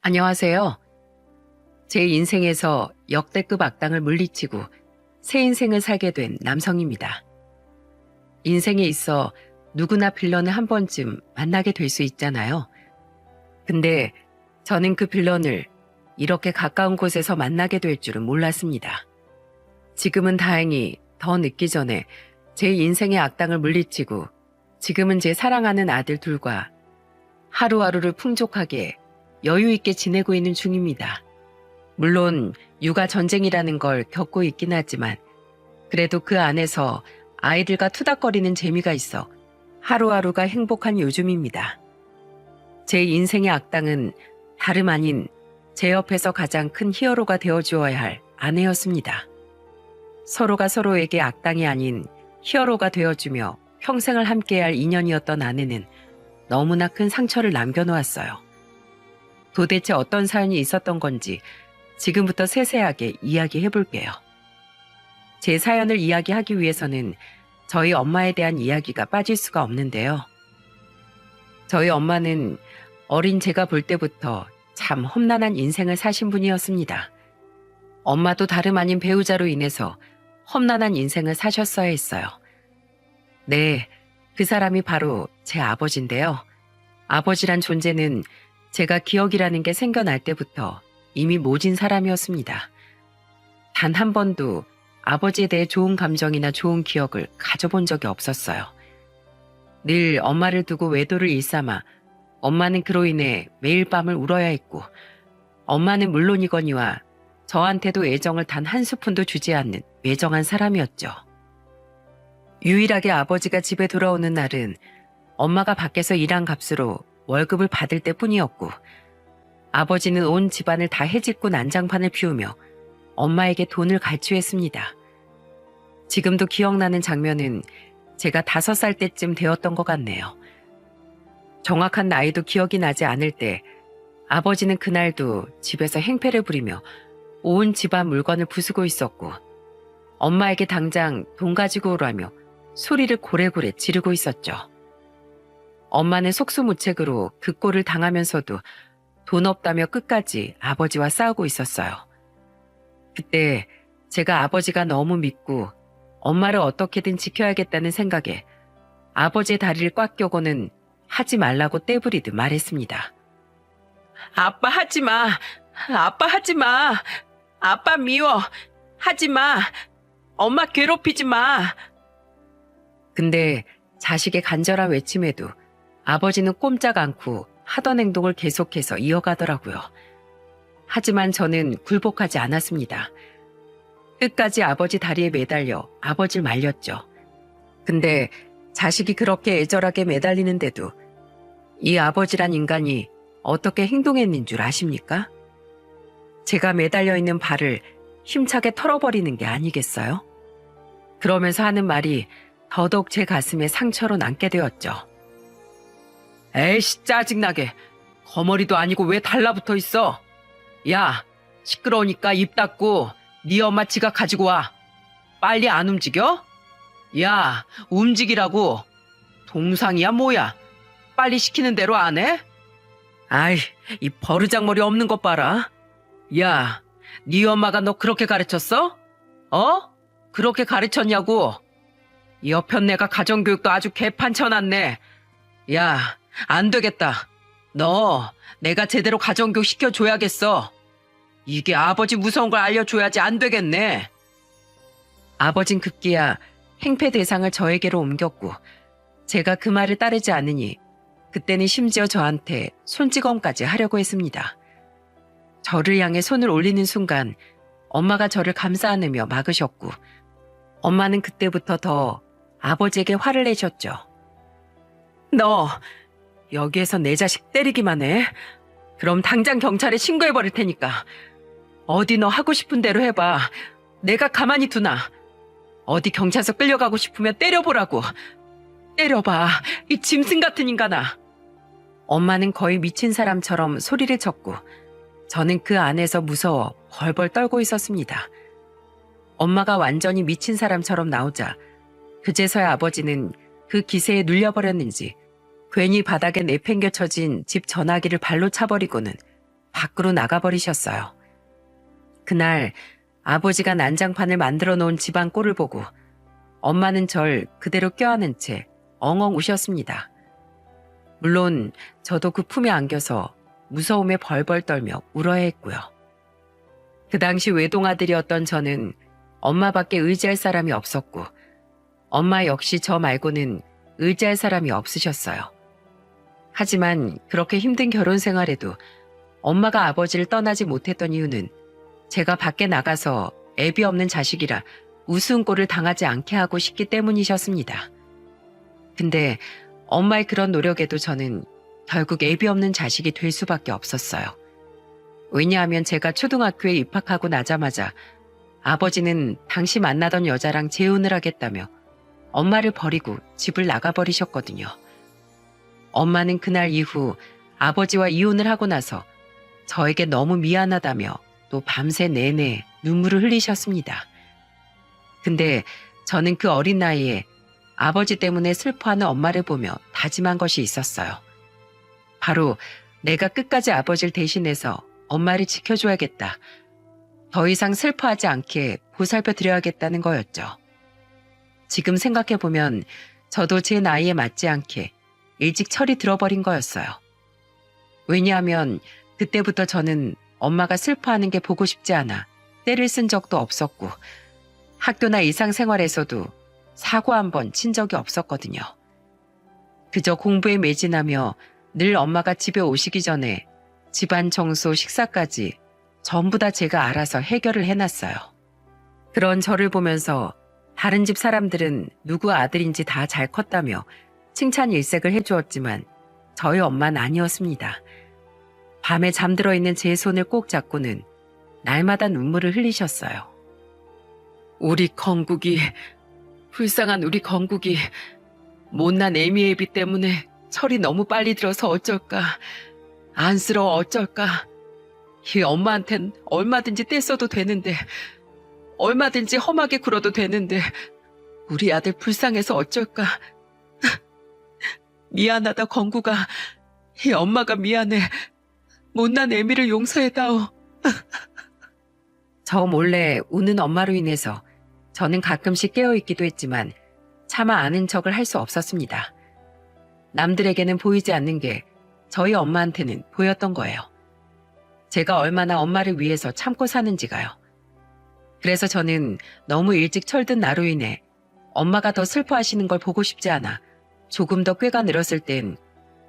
안녕하세요. 제 인생에서 역대급 악당을 물리치고 새 인생을 살게 된 남성입니다. 인생에 있어 누구나 빌런을 한 번쯤 만나게 될 수 있잖아요. 근데 저는 그 빌런을 이렇게 가까운 곳에서 만나게 될 줄은 몰랐습니다. 지금은 다행히 더 늦기 전에 제 인생의 악당을 물리치고 지금은 제 사랑하는 아들 둘과 하루하루를 풍족하게 여유 있게 지내고 있는 중입니다. 물론 육아 전쟁이라는 걸 겪고 있긴 하지만 그래도 그 안에서 아이들과 투닥거리는 재미가 있어 하루하루가 행복한 요즘입니다. 제 인생의 악당은 다름 아닌 제 옆에서 가장 큰 히어로가 되어주어야 할 아내였습니다. 서로가 서로에게 악당이 아닌 히어로가 되어주며 평생을 함께할 인연이었던 아내는 너무나 큰 상처를 남겨놓았어요. 도대체 어떤 사연이 있었던 건지 지금부터 세세하게 이야기해 볼게요. 제 사연을 이야기하기 위해서는 저희 엄마에 대한 이야기가 빠질 수가 없는데요. 저희 엄마는 어린 제가 볼 때부터 참 험난한 인생을 사신 분이었습니다. 엄마도 다름 아닌 배우자로 인해서 험난한 인생을 사셨어야 했어요. 네, 그 사람이 바로 제 아버지인데요. 아버지란 존재는 제가 기억이라는 게 생겨날 때부터 이미 모진 사람이었습니다. 단 한 번도 아버지에 대해 좋은 감정이나 좋은 기억을 가져본 적이 없었어요. 늘 엄마를 두고 외도를 일삼아 엄마는 그로 인해 매일 밤을 울어야 했고 엄마는 물론이거니와 저한테도 애정을 단 한 스푼도 주지 않는 외정한 사람이었죠. 유일하게 아버지가 집에 돌아오는 날은 엄마가 밖에서 일한 값으로 월급을 받을 때뿐이었고 아버지는 온 집안을 다 해짓고 난장판을 피우며 엄마에게 돈을 갈취했습니다. 지금도 기억나는 장면은 제가 5살 때쯤 되었던 것 같네요. 정확한 나이도 기억이 나지 않을 때 아버지는 그날도 집에서 행패를 부리며 온 집안 물건을 부수고 있었고 엄마에게 당장 돈 가지고 오라며 소리를 고래고래 지르고 있었죠. 엄마는 속수무책으로 그 꼴을 당하면서도 돈 없다며 끝까지 아버지와 싸우고 있었어요. 그때 제가 아버지가 너무 믿고 엄마를 어떻게든 지켜야겠다는 생각에 아버지의 다리를 꽉 껴고는 하지 말라고 떼부리듯 말했습니다. 아빠 하지 마. 아빠 하지 마. 아빠 미워. 하지 마. 엄마 괴롭히지 마. 근데 자식의 간절한 외침에도 아버지는 꼼짝 않고 하던 행동을 계속해서 이어가더라고요. 하지만 저는 굴복하지 않았습니다. 끝까지 아버지 다리에 매달려 아버지를 말렸죠. 근데 자식이 그렇게 애절하게 매달리는데도 이 아버지란 인간이 어떻게 행동했는 줄 아십니까? 제가 매달려 있는 발을 힘차게 털어버리는 게 아니겠어요? 그러면서 하는 말이 더더욱 제 가슴에 상처로 남게 되었죠. 에이씨 짜증나게. 거머리도 아니고 왜 달라붙어 있어? 야, 시끄러우니까 입 닫고 네 엄마 지갑 가지고 와. 빨리 안 움직여? 야, 움직이라고. 동상이야 뭐야? 빨리 시키는 대로 안 해? 아이, 이 버르장머리 없는 것 봐라. 야, 네 엄마가 너 그렇게 가르쳤어? 어? 그렇게 가르쳤냐고? 여편 내가 가정교육도 아주 개판쳐놨네. 야, 안 되겠다. 너 내가 제대로 가정교육 시켜줘야겠어. 이게 아버지 무서운 걸 알려줘야지 안 되겠네. 아버진 급기야 행패 대상을 저에게로 옮겼고 제가 그 말을 따르지 않으니 그때는 심지어 저한테 손찌검까지 하려고 했습니다. 저를 향해 손을 올리는 순간 엄마가 저를 감싸 안으며 막으셨고 엄마는 그때부터 더 아버지에게 화를 내셨죠. 너 여기에서 내 자식 때리기만 해. 그럼 당장 경찰에 신고해버릴 테니까. 어디 너 하고 싶은 대로 해봐. 내가 가만히 두나. 어디 경찰서 끌려가고 싶으면 때려보라고. 때려봐. 이 짐승 같은 인간아. 엄마는 거의 미친 사람처럼 소리를 쳤고 저는 그 안에서 무서워 벌벌 떨고 있었습니다. 엄마가 완전히 미친 사람처럼 나오자 그제서야 아버지는 그 기세에 눌려버렸는지 괜히 바닥에 내팽겨쳐진 집 전화기를 발로 차버리고는 밖으로 나가버리셨어요. 그날 아버지가 난장판을 만들어 놓은 집안 꼴을 보고 엄마는 절 그대로 껴안은 채 엉엉 우셨습니다. 물론 저도 그 품에 안겨서 무서움에 벌벌 떨며 울어야 했고요. 그 당시 외동아들이었던 저는 엄마밖에 의지할 사람이 없었고 엄마 역시 저 말고는 의지할 사람이 없으셨어요. 하지만 그렇게 힘든 결혼 생활에도 엄마가 아버지를 떠나지 못했던 이유는 제가 밖에 나가서 애비 없는 자식이라 우스운 꼴을 당하지 않게 하고 싶기 때문이셨습니다. 근데 엄마의 그런 노력에도 저는 결국 애비 없는 자식이 될 수밖에 없었어요. 왜냐하면 제가 초등학교에 입학하고 나자마자 아버지는 당시 만나던 여자랑 재혼을 하겠다며 엄마를 버리고 집을 나가버리셨거든요. 엄마는 그날 이후 아버지와 이혼을 하고 나서 저에게 너무 미안하다며 또 밤새 내내 눈물을 흘리셨습니다. 근데 저는 그 어린 나이에 아버지 때문에 슬퍼하는 엄마를 보며 다짐한 것이 있었어요. 바로 내가 끝까지 아버지를 대신해서 엄마를 지켜줘야겠다. 더 이상 슬퍼하지 않게 보살펴 드려야겠다는 거였죠. 지금 생각해보면 저도 제 나이에 맞지 않게 일찍 철이 들어버린 거였어요. 왜냐하면 그때부터 저는 엄마가 슬퍼하는 게 보고 싶지 않아 때를 쓴 적도 없었고 학교나 일상생활에서도 사고 한 번 친 적이 없었거든요. 그저 공부에 매진하며 늘 엄마가 집에 오시기 전에 집안 청소, 식사까지 전부 다 제가 알아서 해결을 해놨어요. 그런 저를 보면서 다른 집 사람들은 누구 아들인지 다 잘 컸다며 칭찬 일색을 해주었지만 저희 엄마는 아니었습니다. 밤에 잠들어 있는 제 손을 꼭 잡고는 날마다 눈물을 흘리셨어요. 우리 건국이, 불쌍한 우리 건국이 못난 애미애비 때문에 철이 너무 빨리 들어서 어쩔까, 안쓰러워 어쩔까. 이 엄마한텐 얼마든지 떼써도 되는데, 얼마든지 험하게 굴어도 되는데 우리 아들 불쌍해서 어쩔까. 미안하다 건국아. 이 엄마가 미안해. 못난 애미를 용서해다오. 저 몰래 우는 엄마로 인해서 저는 가끔씩 깨어있기도 했지만 차마 아는 척을 할 수 없었습니다. 남들에게는 보이지 않는 게 저희 엄마한테는 보였던 거예요. 제가 얼마나 엄마를 위해서 참고 사는지가요. 그래서 저는 너무 일찍 철든 나로 인해 엄마가 더 슬퍼하시는 걸 보고 싶지 않아 조금 더 꾀가 늘었을 땐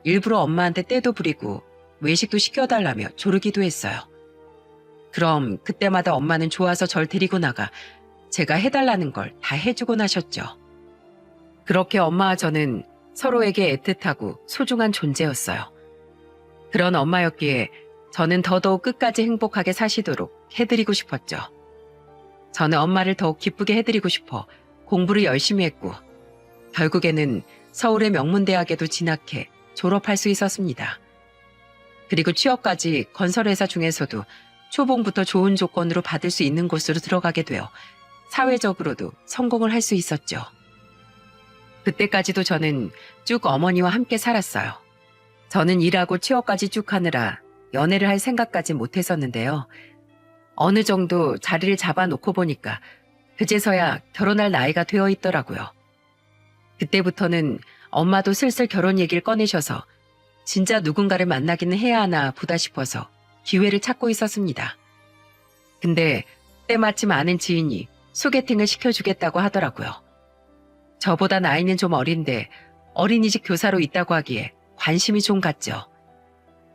일부러 엄마한테 떼도 부리고 외식도 시켜달라며 조르기도 했어요. 그럼 그때마다 엄마는 좋아서 절 데리고 나가 제가 해달라는 걸 다 해주곤 하셨죠. 그렇게 엄마와 저는 서로에게 애틋하고 소중한 존재였어요. 그런 엄마였기에 저는 더더욱 끝까지 행복하게 사시도록 해드리고 싶었죠. 저는 엄마를 더욱 기쁘게 해드리고 싶어 공부를 열심히 했고 결국에는 서울의 명문대학에도 진학해 졸업할 수 있었습니다. 그리고 취업까지 건설회사 중에서도 초봉부터 좋은 조건으로 받을 수 있는 곳으로 들어가게 되어 사회적으로도 성공을 할 수 있었죠. 그때까지도 저는 쭉 어머니와 함께 살았어요. 저는 일하고 취업까지 쭉 하느라 연애를 할 생각까지 못했었는데요. 어느 정도 자리를 잡아놓고 보니까 그제서야 결혼할 나이가 되어 있더라고요. 그때부터는 엄마도 슬슬 결혼 얘기를 꺼내셔서 진짜 누군가를 만나기는 해야 하나 보다 싶어서 기회를 찾고 있었습니다. 근데 때마침 아는 지인이 소개팅을 시켜주겠다고 하더라고요. 저보다 나이는 좀 어린데 어린이집 교사로 있다고 하기에 관심이 좀 갔죠.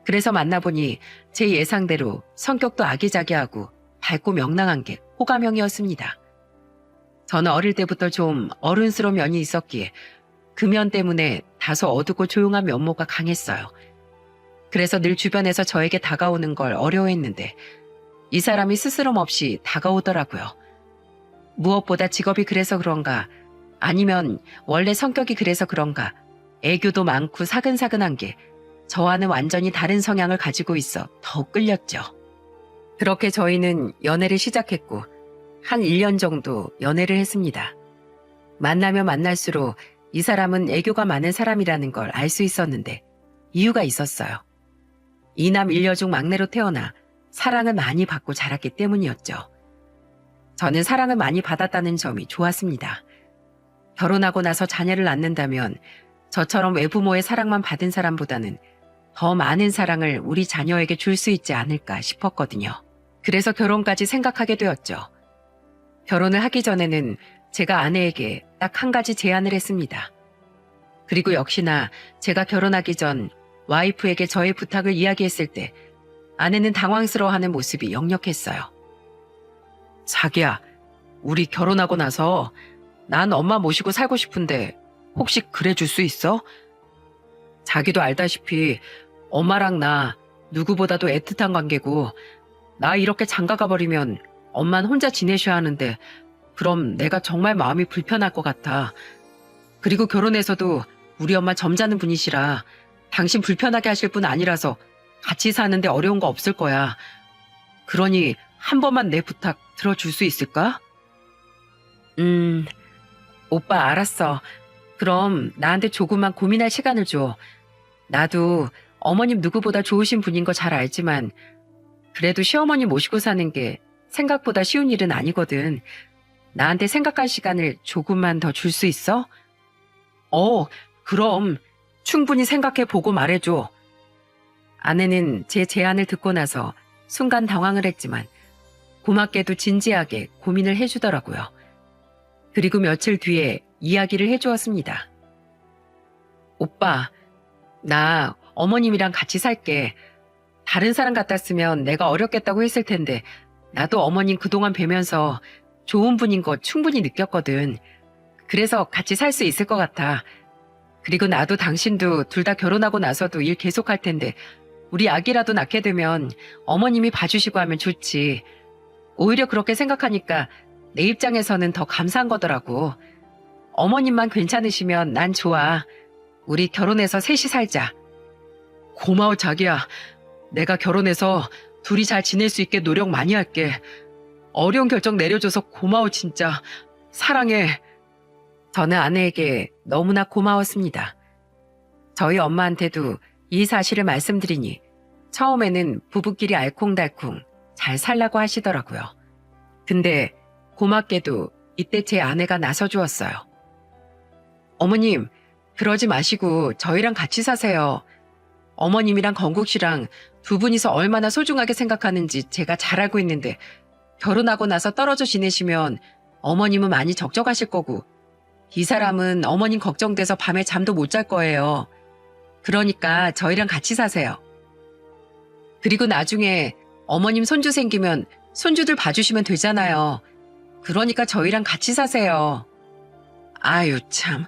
그래서 만나보니 제 예상대로 성격도 아기자기하고 밝고 명랑한 게 호감형이었습니다. 저는 어릴 때부터 좀 어른스러운 면이 있었기에 그 면 때문에 다소 어두고 조용한 면모가 강했어요. 그래서 늘 주변에서 저에게 다가오는 걸 어려워했는데 이 사람이 스스럼 없이 다가오더라고요. 무엇보다 직업이 그래서 그런가 아니면 원래 성격이 그래서 그런가 애교도 많고 사근사근한 게 저와는 완전히 다른 성향을 가지고 있어 더욱 끌렸죠. 그렇게 저희는 연애를 시작했고 한 1년 정도 연애를 했습니다. 만나면 만날수록 이 사람은 애교가 많은 사람이라는 걸 알 수 있었는데 이유가 있었어요. 이남 일녀 중 막내로 태어나 사랑을 많이 받고 자랐기 때문이었죠. 저는 사랑을 많이 받았다는 점이 좋았습니다. 결혼하고 나서 자녀를 낳는다면 저처럼 외부모의 사랑만 받은 사람보다는 더 많은 사랑을 우리 자녀에게 줄 수 있지 않을까 싶었거든요. 그래서 결혼까지 생각하게 되었죠. 결혼을 하기 전에는 제가 아내에게 딱 한 가지 제안을 했습니다. 그리고 역시나 제가 결혼하기 전 와이프에게 저의 부탁을 이야기했을 때 아내는 당황스러워하는 모습이 역력했어요. 자기야, 우리 결혼하고 나서 난 엄마 모시고 살고 싶은데 혹시 그래 줄 수 있어? 자기도 알다시피 엄마랑 나 누구보다도 애틋한 관계고 나 이렇게 장가가 버리면 엄만 혼자 지내셔야 하는데 그럼 내가 정말 마음이 불편할 것 같아. 그리고 결혼해서도 우리 엄마 점잖은 분이시라 당신 불편하게 하실 분 아니라서 같이 사는데 어려운 거 없을 거야. 그러니 한 번만 내 부탁 들어줄 수 있을까? 오빠 알았어. 그럼 나한테 조금만 고민할 시간을 줘. 나도 어머님 누구보다 좋으신 분인 거 잘 알지만 그래도 시어머니 모시고 사는 게 생각보다 쉬운 일은 아니거든. 나한테 생각할 시간을 조금만 더 줄 수 있어? 그럼 충분히 생각해 보고 말해줘. 아내는 제 제안을 듣고 나서 순간 당황을 했지만 고맙게도 진지하게 고민을 해주더라고요. 그리고 며칠 뒤에 이야기를 해주었습니다. 오빠, 나 어머님이랑 같이 살게. 다른 사람 같았으면 내가 어렵겠다고 했을 텐데 나도 어머님 그동안 뵈면서 좋은 분인 거 충분히 느꼈거든. 그래서 같이 살 수 있을 것 같아. 그리고 나도 당신도 둘 다 결혼하고 나서도 일 계속할 텐데 우리 아기라도 낳게 되면 어머님이 봐주시고 하면 좋지. 오히려 그렇게 생각하니까 내 입장에서는 더 감사한 거더라고. 어머님만 괜찮으시면 난 좋아. 우리 결혼해서 셋이 살자. 고마워 자기야. 내가 결혼해서 둘이 잘 지낼 수 있게 노력 많이 할게. 어려운 결정 내려줘서 고마워 진짜. 사랑해. 저는 아내에게 너무나 고마웠습니다. 저희 엄마한테도 이 사실을 말씀드리니 처음에는 부부끼리 알콩달콩 잘 살라고 하시더라고요. 근데 고맙게도 이때 제 아내가 나서주었어요. 어머님, 그러지 마시고 저희랑 같이 사세요. 어머님이랑 건국 씨랑 두 분이서 얼마나 소중하게 생각하는지 제가 잘 알고 있는데 결혼하고 나서 떨어져 지내시면 어머님은 많이 적적하실 거고 이 사람은 어머님 걱정돼서 밤에 잠도 못 잘 거예요. 그러니까 저희랑 같이 사세요. 그리고 나중에 어머님 손주 생기면 손주들 봐주시면 되잖아요. 그러니까 저희랑 같이 사세요. 아유 참,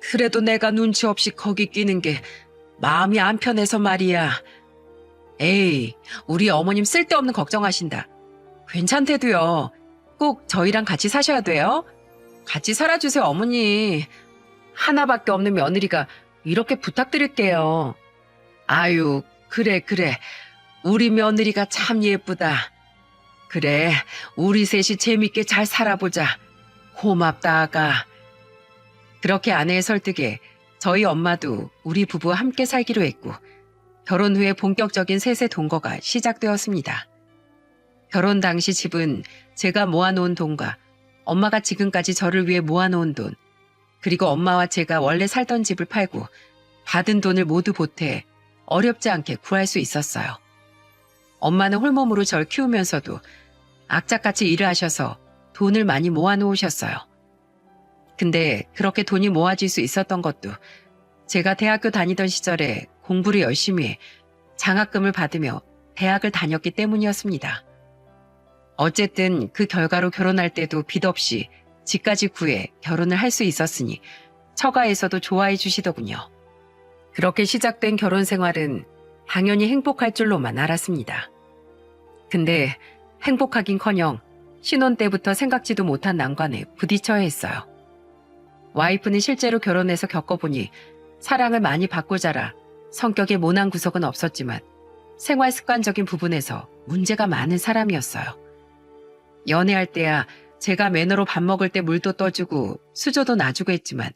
그래도 내가 눈치 없이 거기 끼는 게 마음이 안 편해서 말이야. 에이, 우리 어머님 쓸데없는 걱정하신다. 괜찮대도요. 꼭 저희랑 같이 사셔야 돼요. 같이 살아주세요 어머니. 하나밖에 없는 며느리가 이렇게 부탁드릴게요. 아유, 그래. 우리 며느리가 참 예쁘다. 그래, 우리 셋이 재밌게 잘 살아보자. 고맙다 아가. 그렇게 아내의 설득에 저희 엄마도 우리 부부와 함께 살기로 했고 결혼 후에 본격적인 셋의 동거가 시작되었습니다. 결혼 당시 집은 제가 모아놓은 돈과 엄마가 지금까지 저를 위해 모아놓은 돈, 그리고 엄마와 제가 원래 살던 집을 팔고 받은 돈을 모두 보태 어렵지 않게 구할 수 있었어요. 엄마는 홀몸으로 절 키우면서도 악착같이 일을 하셔서 돈을 많이 모아놓으셨어요. 근데 그렇게 돈이 모아질 수 있었던 것도 제가 대학교 다니던 시절에 공부를 열심히 해 장학금을 받으며 대학을 다녔기 때문이었습니다. 어쨌든 그 결과로 결혼할 때도 빚 없이 집까지 구해 결혼을 할 수 있었으니 처가에서도 좋아해 주시더군요. 그렇게 시작된 결혼 생활은 당연히 행복할 줄로만 알았습니다. 근데 행복하긴커녕 신혼 때부터 생각지도 못한 난관에 부딪혀야 했어요. 와이프는 실제로 결혼해서 겪어보니 사랑을 많이 받고 자라 성격에 모난 구석은 없었지만 생활 습관적인 부분에서 문제가 많은 사람이었어요. 연애할 때야 제가 매너로 밥 먹을 때 물도 떠주고 수저도 놔주고 했지만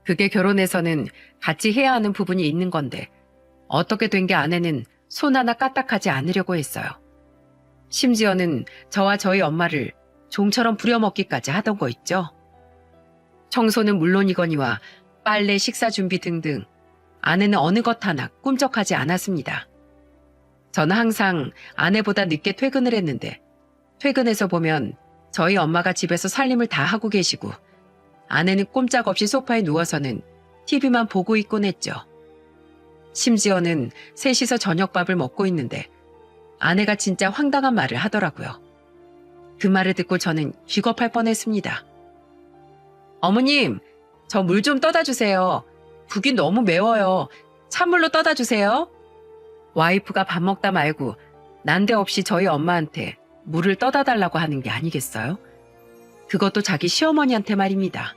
그게 결혼해서는 같이 해야 하는 부분이 있는 건데 어떻게 된 게 아내는 손 하나 까딱하지 않으려고 했어요. 심지어는 저와 저희 엄마를 종처럼 부려먹기까지 하던 거 있죠. 청소는 물론이거니와 빨래, 식사 준비 등등 아내는 어느 것 하나 꿈쩍하지 않았습니다. 저는 항상 아내보다 늦게 퇴근을 했는데 퇴근해서 보면 저희 엄마가 집에서 살림을 다 하고 계시고 아내는 꼼짝없이 소파에 누워서는 TV만 보고 있곤 했죠. 심지어는 셋이서 저녁밥을 먹고 있는데 아내가 진짜 황당한 말을 하더라고요. 그 말을 듣고 저는 기겁할 뻔했습니다. 어머님, 저 물 좀 떠다 주세요. 국이 너무 매워요. 찬물로 떠다 주세요. 와이프가 밥 먹다 말고 난데없이 저희 엄마한테 물을 떠다 달라고 하는 게 아니겠어요? 그것도 자기 시어머니한테 말입니다.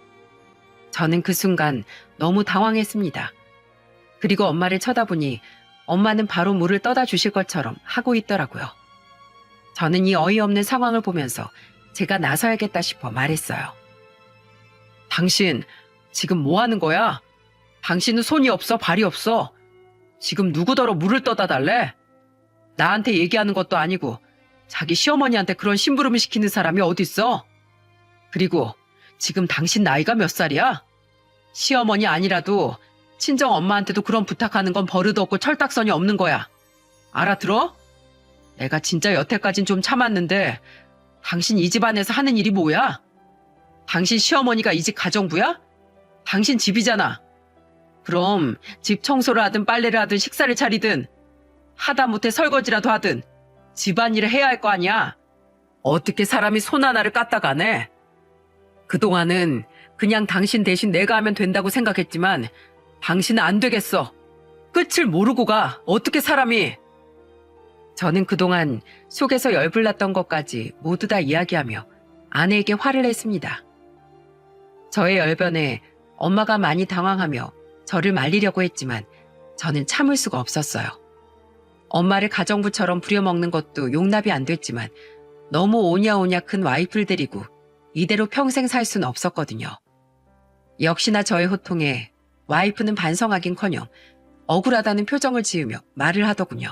저는 그 순간 너무 당황했습니다. 그리고 엄마를 쳐다보니 엄마는 바로 물을 떠다 주실 것처럼 하고 있더라고요. 저는 이 어이없는 상황을 보면서 제가 나서야겠다 싶어 말했어요. 당신 지금 뭐 하는 거야? 당신은 손이 없어, 발이 없어. 지금 누구더러 물을 떠다 달래? 나한테 얘기하는 것도 아니고 자기 시어머니한테 그런 심부름을 시키는 사람이 어딨어? 그리고 지금 당신 나이가 몇 살이야? 시어머니 아니라도 친정 엄마한테도 그런 부탁하는 건 버릇 없고 철딱선이 없는 거야. 알아들어? 내가 진짜 여태까진 좀 참았는데 당신 이 집안에서 하는 일이 뭐야? 당신 시어머니가 이 집 가정부야? 당신 집이잖아. 그럼 집 청소를 하든 빨래를 하든 식사를 차리든 하다못해 설거지라도 하든 집안일을 해야 할 거 아니야. 어떻게 사람이 손 하나를 까딱하네? 그동안은 그냥 당신 대신 내가 하면 된다고 생각했지만 당신은 안 되겠어. 끝을 모르고 가. 어떻게 사람이. 저는 그동안 속에서 열불났던 것까지 모두 다 이야기하며 아내에게 화를 냈습니다. 저의 열변에 엄마가 많이 당황하며 저를 말리려고 했지만 저는 참을 수가 없었어요. 엄마를 가정부처럼 부려먹는 것도 용납이 안 됐지만 너무 오냐오냐 큰 와이프를 데리고 이대로 평생 살 수는 없었거든요. 역시나 저의 호통에 와이프는 반성하긴커녕 억울하다는 표정을 지으며 말을 하더군요.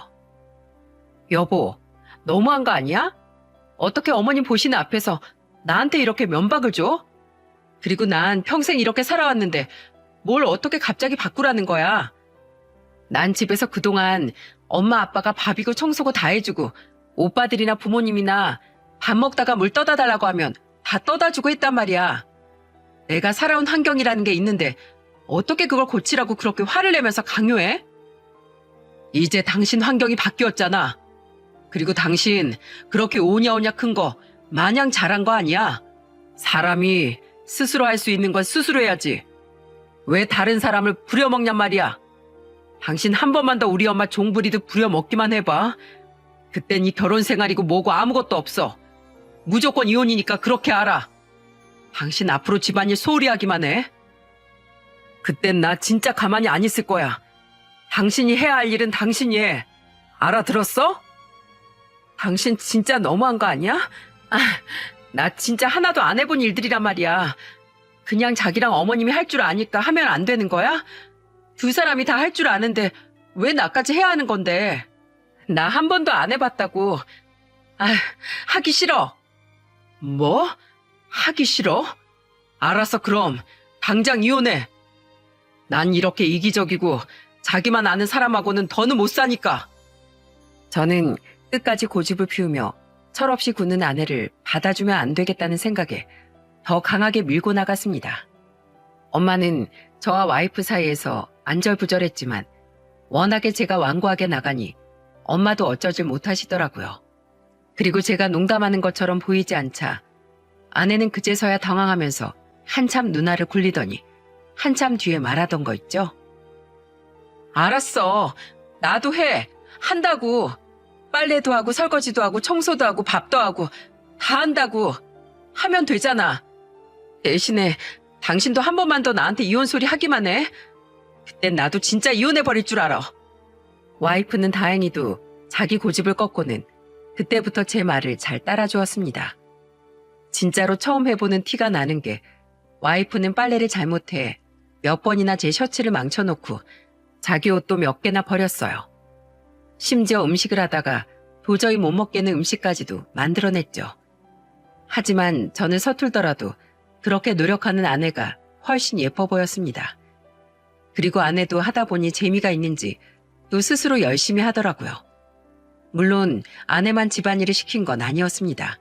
여보, 너무한 거 아니야? 어떻게 어머님 보시는 앞에서 나한테 이렇게 면박을 줘? 그리고 난 평생 이렇게 살아왔는데 뭘 어떻게 갑자기 바꾸라는 거야? 난 집에서 그동안 엄마 아빠가 밥이고 청소고 다 해주고 오빠들이나 부모님이나 밥 먹다가 물 떠다 달라고 하면 다 떠다 주고 했단 말이야. 내가 살아온 환경이라는 게 있는데 어떻게 그걸 고치라고 그렇게 화를 내면서 강요해? 이제 당신 환경이 바뀌었잖아. 그리고 당신 그렇게 오냐오냐 큰 거 마냥 잘한 거 아니야. 사람이 스스로 할 수 있는 건 스스로 해야지. 왜 다른 사람을 부려먹냔 말이야. 당신 한 번만 더 우리 엄마 종부리듯 부려먹기만 해봐. 그땐 이 결혼 생활이고 뭐고 아무것도 없어. 무조건 이혼이니까 그렇게 알아. 당신 앞으로 집안일 소홀히 하기만 해. 그땐 나 진짜 가만히 안 있을 거야. 당신이 해야 할 일은 당신이 해. 알아들었어? 당신 진짜 너무한 거 아니야? 나 진짜 하나도 안 해본 일들이란 말이야. 그냥 자기랑 어머님이 할 줄 아니까 하면 안 되는 거야? 두 사람이 다 할 줄 아는데 왜 나까지 해야 하는 건데? 나 한 번도 안 해봤다고. 하기 싫어. 뭐? 하기 싫어? 알았어, 그럼 당장 이혼해. 난 이렇게 이기적이고 자기만 아는 사람하고는 더는 못 사니까. 저는 끝까지 고집을 피우며 철없이 구는 아내를 받아주면 안 되겠다는 생각에 더 강하게 밀고 나갔습니다. 엄마는 저와 와이프 사이에서 안절부절했지만 워낙에 제가 완고하게 나가니 엄마도 어쩌질 못하시더라고요. 그리고 제가 농담하는 것처럼 보이지 않자 아내는 그제서야 당황하면서 한참 누나를 굴리더니 한참 뒤에 말하던 거 있죠? 알았어. 나도 해. 한다고. 빨래도 하고 설거지도 하고 청소도 하고 밥도 하고 다 한다고. 하면 되잖아. 대신에 당신도 한 번만 더 나한테 이혼 소리 하기만 해. 그땐 나도 진짜 이혼해버릴 줄 알아. 와이프는 다행히도 자기 고집을 꺾고는 그때부터 제 말을 잘 따라주었습니다. 진짜로 처음 해보는 티가 나는 게 와이프는 빨래를 잘못해 몇 번이나 제 셔츠를 망쳐놓고 자기 옷도 몇 개나 버렸어요. 심지어 음식을 하다가 도저히 못 먹겠는 음식까지도 만들어냈죠. 하지만 저는 서툴더라도 그렇게 노력하는 아내가 훨씬 예뻐 보였습니다. 그리고 아내도 하다 보니 재미가 있는지 또 스스로 열심히 하더라고요. 물론 아내만 집안일을 시킨 건 아니었습니다.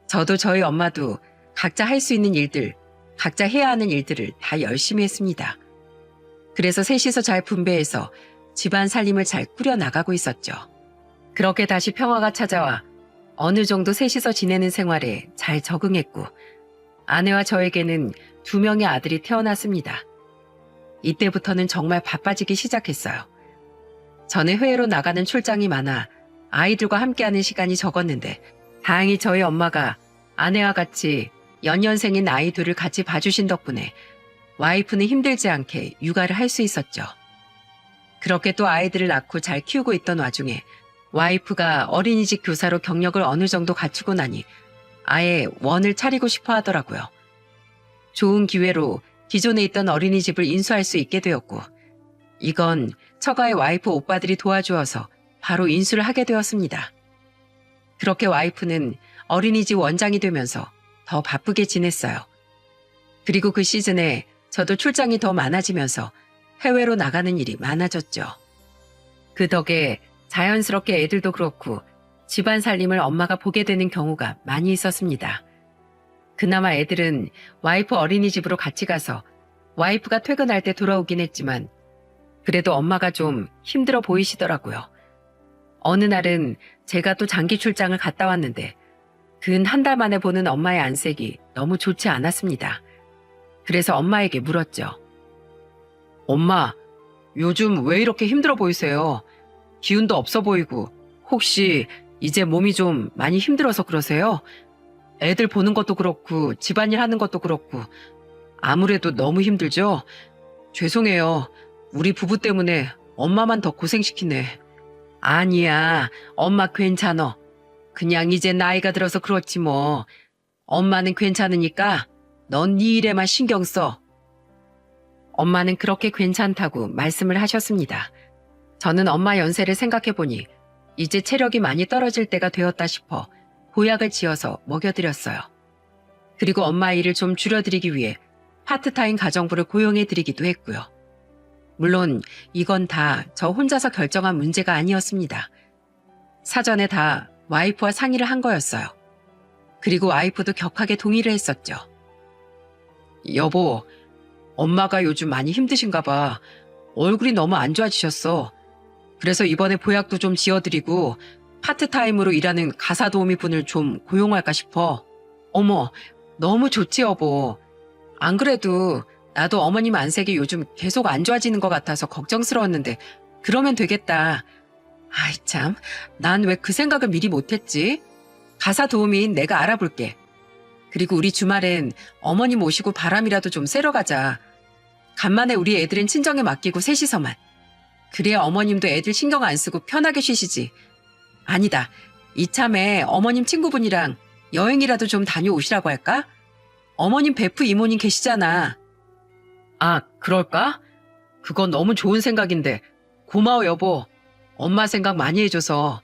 저도 저희 엄마도 각자 할 수 있는 일들, 각자 해야 하는 일들을 다 열심히 했습니다. 그래서 셋이서 잘 분배해서 집안 살림을 잘 꾸려나가고 있었죠. 그렇게 다시 평화가 찾아와 어느 정도 셋이서 지내는 생활에 잘 적응했고 아내와 저에게는 2명의 아들이 태어났습니다. 이때부터는 정말 바빠지기 시작했어요. 저는 해외로 나가는 출장이 많아 아이들과 함께하는 시간이 적었는데 다행히 저희 엄마가 아내와 같이 연년생인 아이 둘을 같이 봐주신 덕분에 와이프는 힘들지 않게 육아를 할 수 있었죠. 그렇게 또 아이들을 낳고 잘 키우고 있던 와중에 와이프가 어린이집 교사로 경력을 어느 정도 갖추고 나니 아예 원을 차리고 싶어 하더라고요. 좋은 기회로 기존에 있던 어린이집을 인수할 수 있게 되었고 이건 처가의 와이프 오빠들이 도와주어서 바로 인수를 하게 되었습니다. 그렇게 와이프는 어린이집 원장이 되면서 더 바쁘게 지냈어요. 그리고 그 시즌에 저도 출장이 더 많아지면서 해외로 나가는 일이 많아졌죠. 그 덕에 자연스럽게 애들도 그렇고 집안 살림을 엄마가 보게 되는 경우가 많이 있었습니다. 그나마 애들은 와이프 어린이집으로 같이 가서 와이프가 퇴근할 때 돌아오긴 했지만 그래도 엄마가 좀 힘들어 보이시더라고요. 어느 날은 제가 또 장기 출장을 갔다 왔는데 근 한 달 만에 보는 엄마의 안색이 너무 좋지 않았습니다. 그래서 엄마에게 물었죠. 엄마, 요즘 왜 이렇게 힘들어 보이세요? 기운도 없어 보이고 혹시 이제 몸이 좀 많이 힘들어서 그러세요? 애들 보는 것도 그렇고 집안일 하는 것도 그렇고 아무래도 너무 힘들죠? 죄송해요. 우리 부부 때문에 엄마만 더 고생시키네. 아니야, 엄마 괜찮어. 그냥 이제 나이가 들어서 그렇지 뭐. 엄마는 괜찮으니까 넌 네 일에만 신경 써. 엄마는 그렇게 괜찮다고 말씀을 하셨습니다. 저는 엄마 연세를 생각해보니 이제 체력이 많이 떨어질 때가 되었다 싶어 보약을 지어서 먹여드렸어요. 그리고 엄마 일을 좀 줄여드리기 위해 파트타임 가정부를 고용해드리기도 했고요. 물론 이건 다 저 혼자서 결정한 문제가 아니었습니다. 사전에 다 와이프와 상의를 한 거였어요. 그리고 와이프도 격하게 동의를 했었죠. 여보, 엄마가 요즘 많이 힘드신가 봐. 얼굴이 너무 안 좋아지셨어. 그래서 이번에 보약도 좀 지어드리고 파트타임으로 일하는 가사 도우미 분을 좀 고용할까 싶어. 어머, 너무 좋지 여보. 안 그래도 나도 어머님 안색이 요즘 계속 안 좋아지는 것 같아서 걱정스러웠는데 그러면 되겠다. 아이 참, 난 왜 그 생각을 미리 못했지? 가사 도우미인 내가 알아볼게. 그리고 우리 주말엔 어머님 모시고 바람이라도 좀 쐬러 가자. 간만에 우리 애들은 친정에 맡기고 셋이서만. 그래야 어머님도 애들 신경 안 쓰고 편하게 쉬시지. 아니다, 이참에 어머님 친구분이랑 여행이라도 좀 다녀오시라고 할까? 어머님 베프 이모님 계시잖아. 아, 그럴까? 그건 너무 좋은 생각인데 고마워 여보. 엄마 생각 많이 해줘서.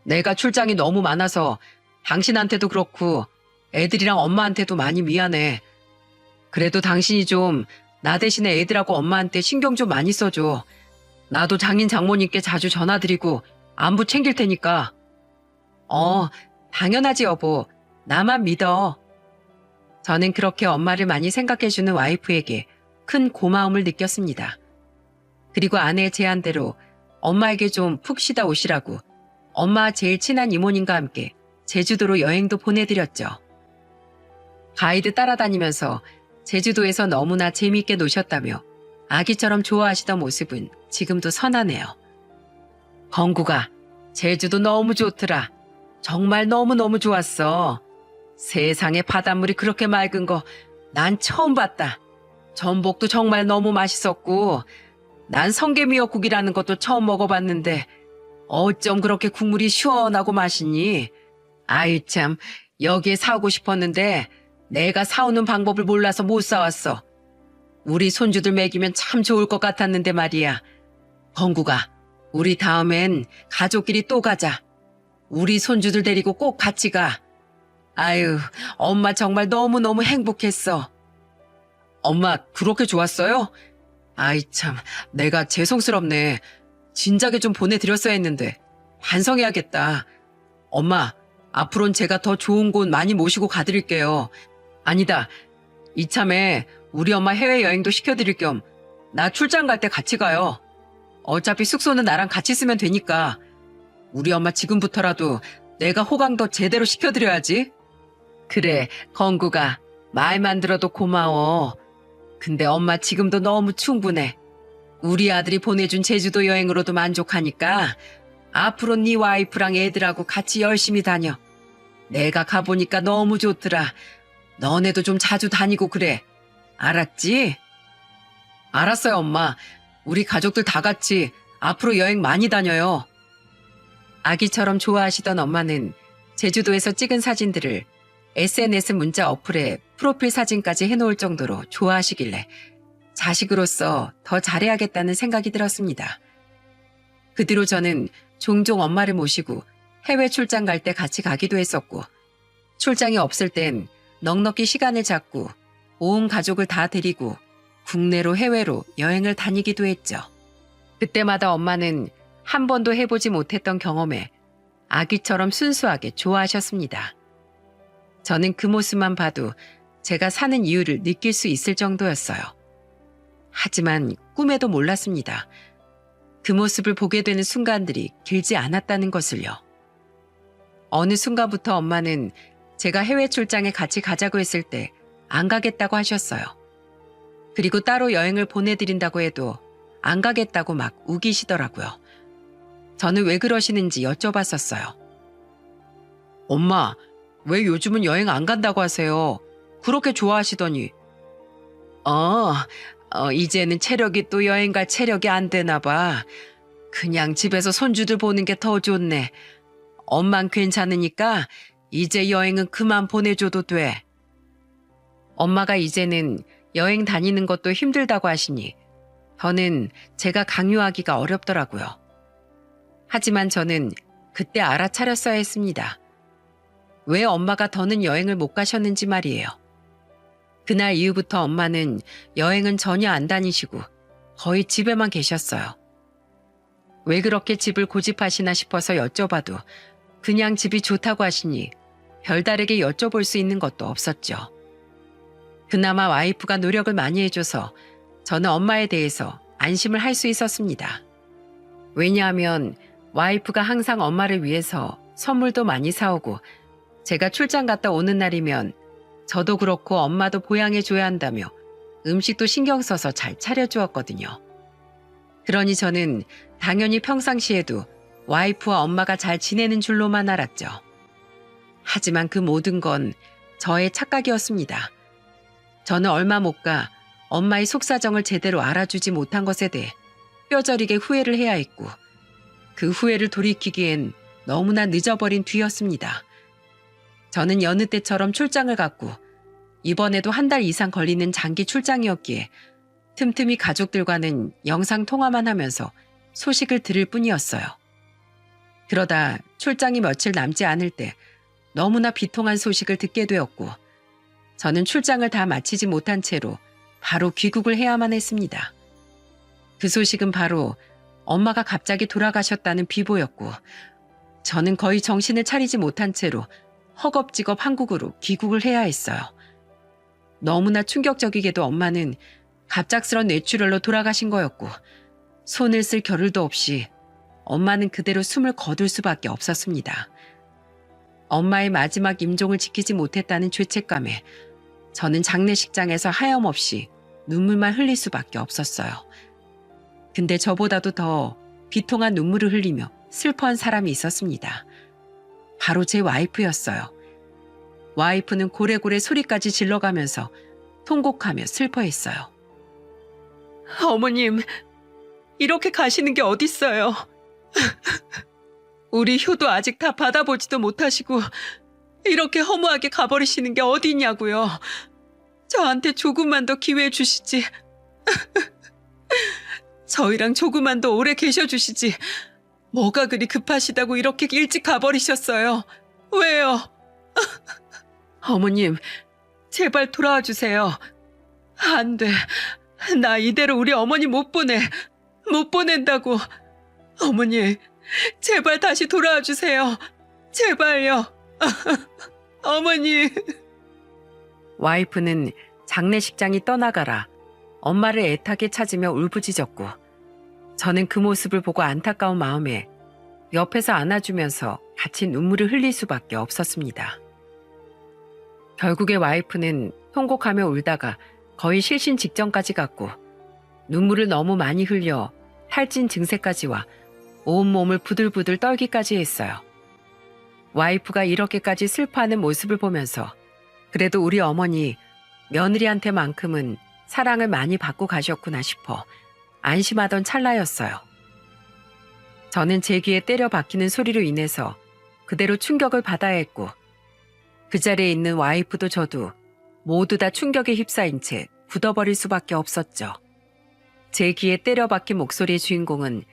내가 출장이 너무 많아서 당신한테도 그렇고 애들이랑 엄마한테도 많이 미안해. 그래도 당신이 좀 나 대신에 애들하고 엄마한테 신경 좀 많이 써줘. 나도 장인 장모님께 자주 전화드리고 안부 챙길 테니까. 당연하지 여보. 나만 믿어. 저는 그렇게 엄마를 많이 생각해주는 와이프에게 큰 고마움을 느꼈습니다. 그리고 아내의 제안대로 엄마에게 좀 푹 쉬다 오시라고 엄마와 제일 친한 이모님과 함께 제주도로 여행도 보내드렸죠. 가이드 따라다니면서 제주도에서 너무나 재미있게 노셨다며 아기처럼 좋아하시던 모습은 지금도 선하네요. 건구가 제주도 너무 좋더라. 정말 너무너무 좋았어. 세상에 바닷물이 그렇게 맑은 거 난 처음 봤다. 전복도 정말 너무 맛있었고 난 성게미역국이라는 것도 처음 먹어봤는데 어쩜 그렇게 국물이 시원하고 맛있니? 아이 참, 여기에 사오고 싶었는데 내가 사오는 방법을 몰라서 못 사왔어. 우리 손주들 먹이면 참 좋을 것 같았는데 말이야. 건구가 우리 다음엔 가족끼리 또 가자. 우리 손주들 데리고 꼭 같이 가. 아유, 엄마 정말 너무너무 행복했어. 엄마, 그렇게 좋았어요? 아이 참, 내가 죄송스럽네. 진작에 좀 보내드렸어야 했는데. 반성해야겠다. 엄마, 앞으로는 제가 더 좋은 곳 많이 모시고 가드릴게요. 아니다. 이참에 우리 엄마 해외여행도 시켜드릴 겸 나 출장 갈 때 같이 가요. 어차피 숙소는 나랑 같이 쓰면 되니까. 우리 엄마 지금부터라도 내가 호강 더 제대로 시켜드려야지. 그래, 건구가 말만 들어도 고마워. 근데 엄마 지금도 너무 충분해. 우리 아들이 보내준 제주도 여행으로도 만족하니까 앞으로 네 와이프랑 애들하고 같이 열심히 다녀. 내가 가보니까 너무 좋더라. 너네도 좀 자주 다니고 그래. 알았지? 알았어요, 엄마. 우리 가족들 다 같이 앞으로 여행 많이 다녀요. 아기처럼 좋아하시던 엄마는 제주도에서 찍은 사진들을 SNS 문자 어플에 프로필 사진까지 해놓을 정도로 좋아하시길래 자식으로서 더 잘해야겠다는 생각이 들었습니다. 그 뒤로 저는 종종 엄마를 모시고 해외 출장 갈 때 같이 가기도 했었고, 출장이 없을 땐 넉넉히 시간을 잡고 온 가족을 다 데리고 국내로 해외로 여행을 다니기도 했죠. 그때마다 엄마는 한 번도 해보지 못했던 경험에 아기처럼 순수하게 좋아하셨습니다. 저는 그 모습만 봐도 제가 사는 이유를 느낄 수 있을 정도였어요. 하지만 꿈에도 몰랐습니다. 그 모습을 보게 되는 순간들이 길지 않았다는 것을요. 어느 순간부터 엄마는 제가 해외 출장에 같이 가자고 했을 때 안 가겠다고 하셨어요. 그리고 따로 여행을 보내드린다고 해도 안 가겠다고 막 우기시더라고요. 저는 왜 그러시는지 여쭤봤었어요. 엄마, 왜 요즘은 여행 안 간다고 하세요? 그렇게 좋아하시더니. 이제는 체력이 또 여행 갈 체력이 안 되나 봐. 그냥 집에서 손주들 보는 게 더 좋네. 엄만 괜찮으니까 이제 여행은 그만 보내줘도 돼. 엄마가 이제는 여행 다니는 것도 힘들다고 하시니 저는 제가 강요하기가 어렵더라고요. 하지만 저는 그때 알아차렸어야 했습니다. 왜 엄마가 더는 여행을 못 가셨는지 말이에요. 그날 이후부터 엄마는 여행은 전혀 안 다니시고 거의 집에만 계셨어요. 왜 그렇게 집을 고집하시나 싶어서 여쭤봐도 그냥 집이 좋다고 하시니 별다르게 여쭤볼 수 있는 것도 없었죠. 그나마 와이프가 노력을 많이 해줘서 저는 엄마에 대해서 안심을 할 수 있었습니다. 왜냐하면 와이프가 항상 엄마를 위해서 선물도 많이 사오고 제가 출장 갔다 오는 날이면 저도 그렇고 엄마도 보양해줘야 한다며 음식도 신경 써서 잘 차려주었거든요. 그러니 저는 당연히 평상시에도 와이프와 엄마가 잘 지내는 줄로만 알았죠. 하지만 그 모든 건 저의 착각이었습니다. 저는 얼마 못 가 엄마의 속사정을 제대로 알아주지 못한 것에 대해 뼈저리게 후회를 해야 했고 그 후회를 돌이키기엔 너무나 늦어버린 뒤였습니다. 저는 여느 때처럼 출장을 갔고 이번에도 한 달 이상 걸리는 장기 출장이었기에 틈틈이 가족들과는 영상 통화만 하면서 소식을 들을 뿐이었어요. 그러다 출장이 며칠 남지 않을 때 너무나 비통한 소식을 듣게 되었고 저는 출장을 다 마치지 못한 채로 바로 귀국을 해야만 했습니다. 그 소식은 바로 엄마가 갑자기 돌아가셨다는 비보였고 저는 거의 정신을 차리지 못한 채로 허겁지겁 한국으로 귀국을 해야 했어요. 너무나 충격적이게도 엄마는 갑작스런 뇌출혈로 돌아가신 거였고 손을 쓸 겨를도 없이 엄마는 그대로 숨을 거둘 수밖에 없었습니다. 엄마의 마지막 임종을 지키지 못했다는 죄책감에 저는 장례식장에서 하염없이 눈물만 흘릴 수밖에 없었어요. 근데 저보다도 더 비통한 눈물을 흘리며 슬퍼한 사람이 있었습니다. 바로 제 와이프였어요. 와이프는 고래고래 소리까지 질러가면서 통곡하며 슬퍼했어요. 어머님, 이렇게 가시는 게 어딨어요. 우리 효도 아직 다 받아보지도 못하시고 이렇게 허무하게 가버리시는 게 어디냐고요. 저한테 조금만 더 기회 주시지. 저희랑 조금만 더 오래 계셔주시지. 뭐가 그리 급하시다고 이렇게 일찍 가버리셨어요. 왜요? 어머님, 제발 돌아와 주세요. 안 돼. 나 이대로 우리 어머니 못 보내. 못 보낸다고. 어머니, 제발 다시 돌아와 주세요. 제발요. 어머니. 와이프는 장례식장이 떠나가라 엄마를 애타게 찾으며 울부짖었고 저는 그 모습을 보고 안타까운 마음에 옆에서 안아주면서 같이 눈물을 흘릴 수밖에 없었습니다. 결국에 와이프는 통곡하며 울다가 거의 실신 직전까지 갔고 눈물을 너무 많이 흘려 탈진 증세까지 와 온몸을 부들부들 떨기까지 했어요. 와이프가 이렇게까지 슬퍼하는 모습을 보면서 그래도 우리 어머니 며느리한테만큼은 사랑을 많이 받고 가셨구나 싶어 안심하던 찰나였어요. 저는 제 귀에 때려 박히는 소리로 인해서 그대로 충격을 받아야 했고 그 자리에 있는 와이프도 저도 모두 다 충격에 휩싸인 채 굳어버릴 수밖에 없었죠. 제 귀에 때려 박힌 목소리의 주인공은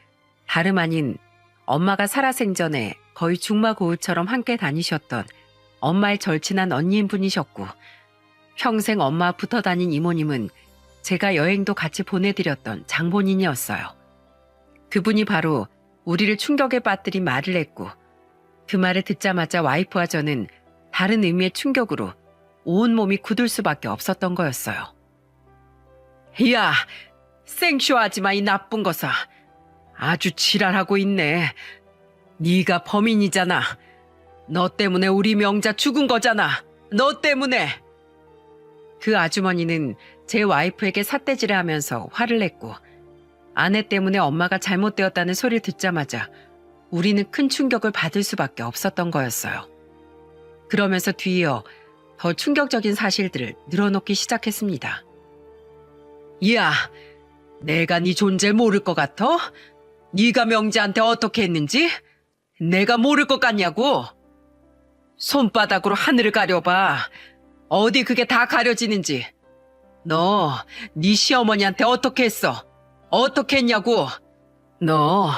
다름 아닌 엄마가 살아생전에 거의 중마고우처럼 함께 다니셨던 엄마의 절친한 언니인 분이셨고 평생 엄마와 붙어 다닌 이모님은 제가 여행도 같이 보내드렸던 장본인이었어요. 그분이 바로 우리를 충격에 빠뜨린 말을 했고 그 말을 듣자마자 와이프와 저는 다른 의미의 충격으로 온몸이 굳을 수밖에 없었던 거였어요. 야, 생쇼하지 마 이 나쁜 것아. 아주 지랄하고 있네. 네가 범인이잖아. 너 때문에 우리 명자 죽은 거잖아. 너 때문에. 그 아주머니는 제 와이프에게 삿대질을 하면서 화를 냈고 아내 때문에 엄마가 잘못되었다는 소리를 듣자마자 우리는 큰 충격을 받을 수밖에 없었던 거였어요. 그러면서 뒤이어 더 충격적인 사실들을 늘어놓기 시작했습니다. 야, 내가 네 존재를 모를 것 같아? 네가 명자한테 어떻게 했는지? 내가 모를 것 같냐고? 손바닥으로 하늘을 가려봐. 어디 그게 다 가려지는지. 너, 네 시어머니한테 어떻게 했어? 어떻게 했냐고? 너,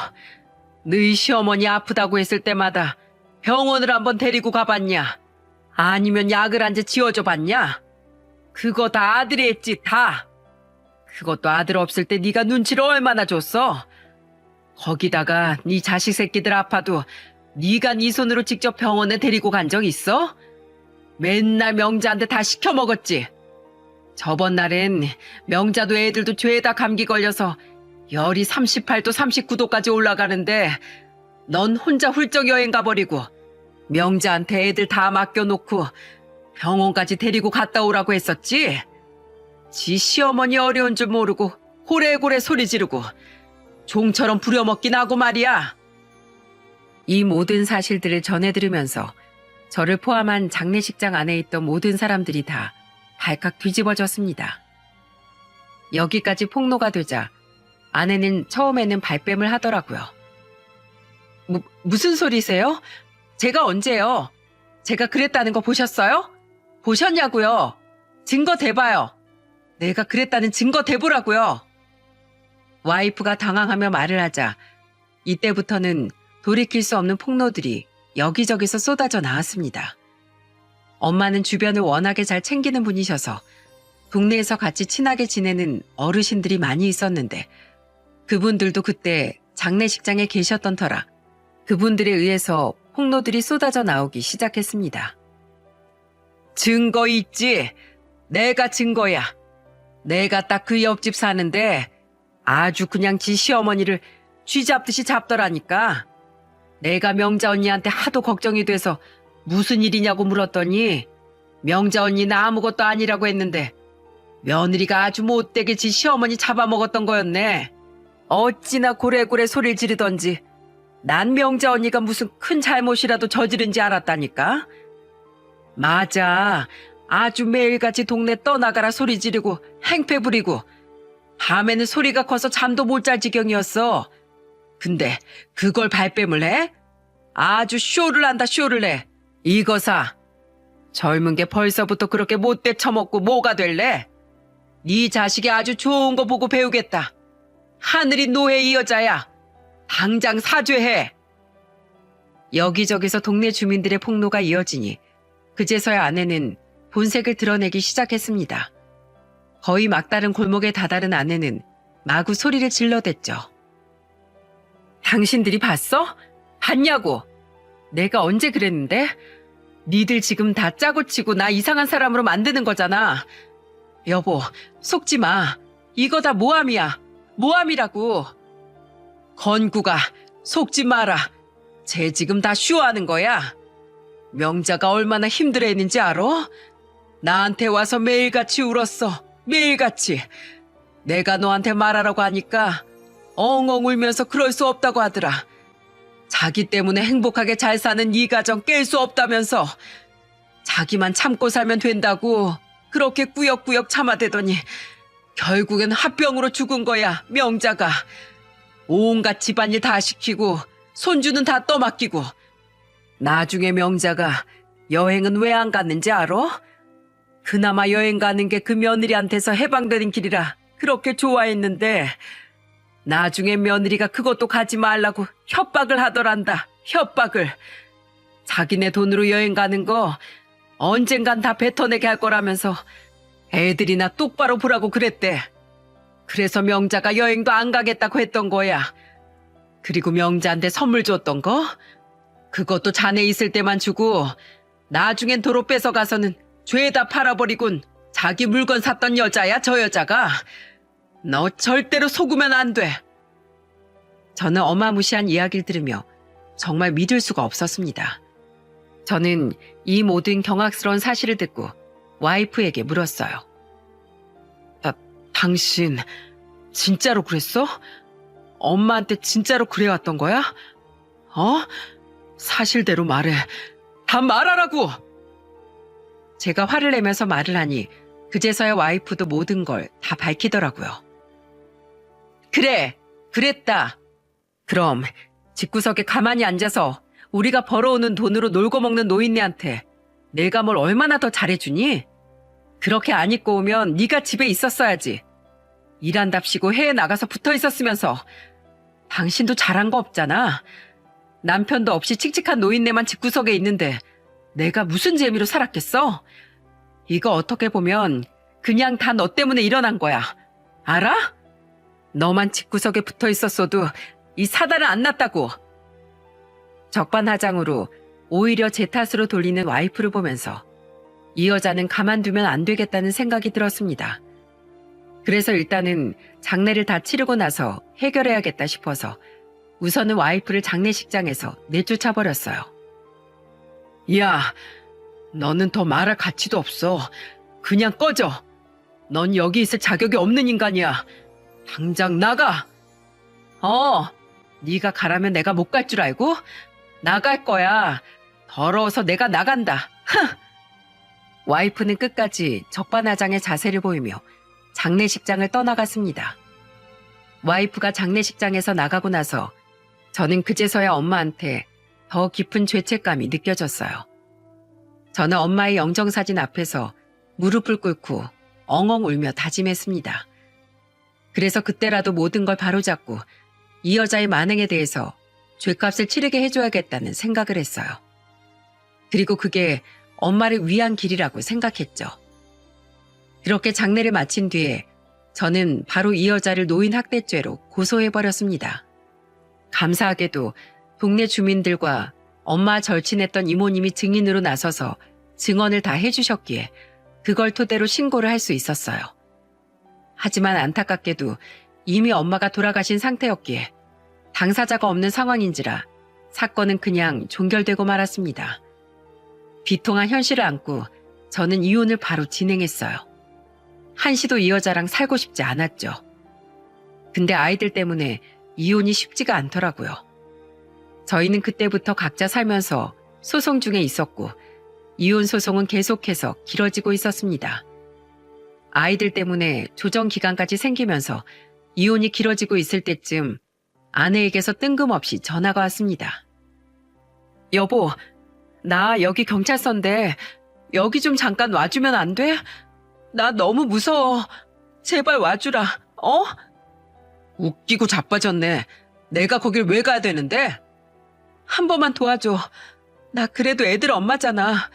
너희 시어머니 아프다고 했을 때마다 병원을 한번 데리고 가봤냐? 아니면 약을 한 제 지어줘 봤냐? 그거 다 아들이 했지, 다. 그것도 아들 없을 때 네가 눈치를 얼마나 줬어? 거기다가 네 자식 새끼들 아파도 네가 네 손으로 직접 병원에 데리고 간 적 있어? 맨날 명자한테 다 시켜 먹었지. 저번 날엔 명자도 애들도 죄다 감기 걸려서 열이 38도 39도까지 올라가는데 넌 혼자 훌쩍 여행 가버리고 명자한테 애들 다 맡겨놓고 병원까지 데리고 갔다 오라고 했었지. 지 시어머니 어려운 줄 모르고 고래고래 소리 지르고 종처럼 부려먹긴 하고 말이야. 이 모든 사실들을 전해 들으면서 저를 포함한 장례식장 안에 있던 모든 사람들이 다 발칵 뒤집어졌습니다. 여기까지 폭로가 되자 아내는 처음에는 발뺌을 하더라고요. 무슨 소리세요? 제가 언제요? 제가 그랬다는 거 보셨어요? 보셨냐고요? 증거 대봐요. 내가 그랬다는 증거 대보라고요. 와이프가 당황하며 말을 하자 이때부터는 돌이킬 수 없는 폭로들이 여기저기서 쏟아져 나왔습니다. 엄마는 주변을 워낙에 잘 챙기는 분이셔서 동네에서 같이 친하게 지내는 어르신들이 많이 있었는데 그분들도 그때 장례식장에 계셨던 터라 그분들에 의해서 폭로들이 쏟아져 나오기 시작했습니다. 증거 있지? 내가 증거야. 내가 딱 그 옆집 사는데 아주 그냥 지 시어머니를 쥐 잡듯이 잡더라니까. 내가 명자 언니한테 하도 걱정이 돼서 무슨 일이냐고 물었더니 명자 언니는 아무것도 아니라고 했는데 며느리가 아주 못되게 지 시어머니 잡아먹었던 거였네. 어찌나 고래고래 소리를 지르던지 난 명자 언니가 무슨 큰 잘못이라도 저지른지 알았다니까. 맞아. 아주 매일같이 동네 떠나가라 소리 지르고 행패 부리고 밤에는 소리가 커서 잠도 못 잘 지경이었어. 근데 그걸 발뺌을 해? 아주 쇼를 한다 쇼를 해. 이거사. 젊은 게 벌써부터 그렇게 못돼 처먹고 뭐가 될래? 네 자식이 아주 좋은 거 보고 배우겠다. 하늘이 노해 이 여자야. 당장 사죄해. 여기저기서 동네 주민들의 폭로가 이어지니 그제서야 아내는 본색을 드러내기 시작했습니다. 거의 막다른 골목에 다다른 아내는 마구 소리를 질러댔죠. 당신들이 봤어? 봤냐고. 내가 언제 그랬는데? 니들 지금 다 짜고 치고 나 이상한 사람으로 만드는 거잖아. 여보, 속지 마. 이거 다 모함이야. 모함이라고. 건구가 속지 마라. 쟤 지금 다 쇼하는 거야. 명자가 얼마나 힘들어했는지 알아? 나한테 와서 매일같이 울었어. 매일같이. 내가 너한테 말하라고 하니까 엉엉 울면서 그럴 수 없다고 하더라. 자기 때문에 행복하게 잘 사는 이 가정 깰 수 없다면서 자기만 참고 살면 된다고 그렇게 꾸역꾸역 참아대더니 결국엔 화병으로 죽은 거야, 명자가. 온갖 집안일 다 시키고 손주는 다 떠맡기고. 나중에 명자가 여행은 왜 안 갔는지 알아? 그나마 여행 가는 게 그 며느리한테서 해방되는 길이라 그렇게 좋아했는데 나중에 며느리가 그것도 가지 말라고 협박을 하더란다. 협박을. 자기네 돈으로 여행 가는 거 언젠간 다 뱉어내게 할 거라면서 애들이나 똑바로 보라고 그랬대. 그래서 명자가 여행도 안 가겠다고 했던 거야. 그리고 명자한테 선물 줬던 거? 그것도 자네 있을 때만 주고 나중엔 도로 뺏어가서는 죄다 팔아버리곤 자기 물건 샀던 여자야, 저 여자가. 너 절대로 속으면 안 돼. 저는 어마무시한 이야기를 들으며 정말 믿을 수가 없었습니다. 저는 이 모든 경악스러운 사실을 듣고 와이프에게 물었어요. 당신 진짜로 그랬어? 엄마한테 진짜로 그래왔던 거야? 사실대로 말해. 다 말하라고! 제가 화를 내면서 말을 하니 그제서야 와이프도 모든 걸 다 밝히더라고요. 그래, 그랬다. 그럼 집구석에 가만히 앉아서 우리가 벌어오는 돈으로 놀고 먹는 노인네한테 내가 뭘 얼마나 더 잘해주니? 그렇게 안 입고 오면 네가 집에 있었어야지. 일한답시고 해외 나가서 붙어 있었으면서. 당신도 잘한 거 없잖아. 남편도 없이 칙칙한 노인네만 집구석에 있는데 내가 무슨 재미로 살았겠어? 이거 어떻게 보면 그냥 다 너 때문에 일어난 거야. 알아? 너만 집구석에 붙어 있었어도 이 사달은 안 났다고. 적반하장으로 오히려 제 탓으로 돌리는 와이프를 보면서 이 여자는 가만두면 안 되겠다는 생각이 들었습니다. 그래서 일단은 장례를 다 치르고 나서 해결해야겠다 싶어서 우선은 와이프를 장례식장에서 내쫓아버렸어요. 야, 너는 더 말할 가치도 없어. 그냥 꺼져. 넌 여기 있을 자격이 없는 인간이야. 당장 나가. 네가 가라면 내가 못 갈 줄 알고? 나갈 거야. 더러워서 내가 나간다. 와이프는 끝까지 적반하장의 자세를 보이며 장례식장을 떠나갔습니다. 와이프가 장례식장에서 나가고 나서 저는 그제서야 엄마한테 더 깊은 죄책감이 느껴졌어요. 저는 엄마의 영정사진 앞에서 무릎을 꿇고 엉엉 울며 다짐했습니다. 그래서 그때라도 모든 걸 바로잡고 이 여자의 만행에 대해서 죗값을 치르게 해줘야겠다는 생각을 했어요. 그리고 그게 엄마를 위한 길이라고 생각했죠. 그렇게 장례를 마친 뒤에 저는 바로 이 여자를 노인학대죄로 고소해버렸습니다. 감사하게도 동네 주민들과 엄마 절친했던 이모님이 증인으로 나서서 증언을 다 해주셨기에 그걸 토대로 신고를 할 수 있었어요. 하지만 안타깝게도 이미 엄마가 돌아가신 상태였기에 당사자가 없는 상황인지라 사건은 그냥 종결되고 말았습니다. 비통한 현실을 안고 저는 이혼을 바로 진행했어요. 한시도 이 여자랑 살고 싶지 않았죠. 근데 아이들 때문에 이혼이 쉽지가 않더라고요. 저희는 그때부터 각자 살면서 소송 중에 있었고 이혼 소송은 계속해서 길어지고 있었습니다. 아이들 때문에 조정 기간까지 생기면서 이혼이 길어지고 있을 때쯤 아내에게서 뜬금없이 전화가 왔습니다. 여보, 나 여기 경찰서인데 여기 좀 잠깐 와주면 안 돼? 나 너무 무서워. 제발 와주라. 웃기고 자빠졌네. 내가 거길 왜 가야 되는데? 한 번만 도와줘. 나 그래도 애들 엄마잖아.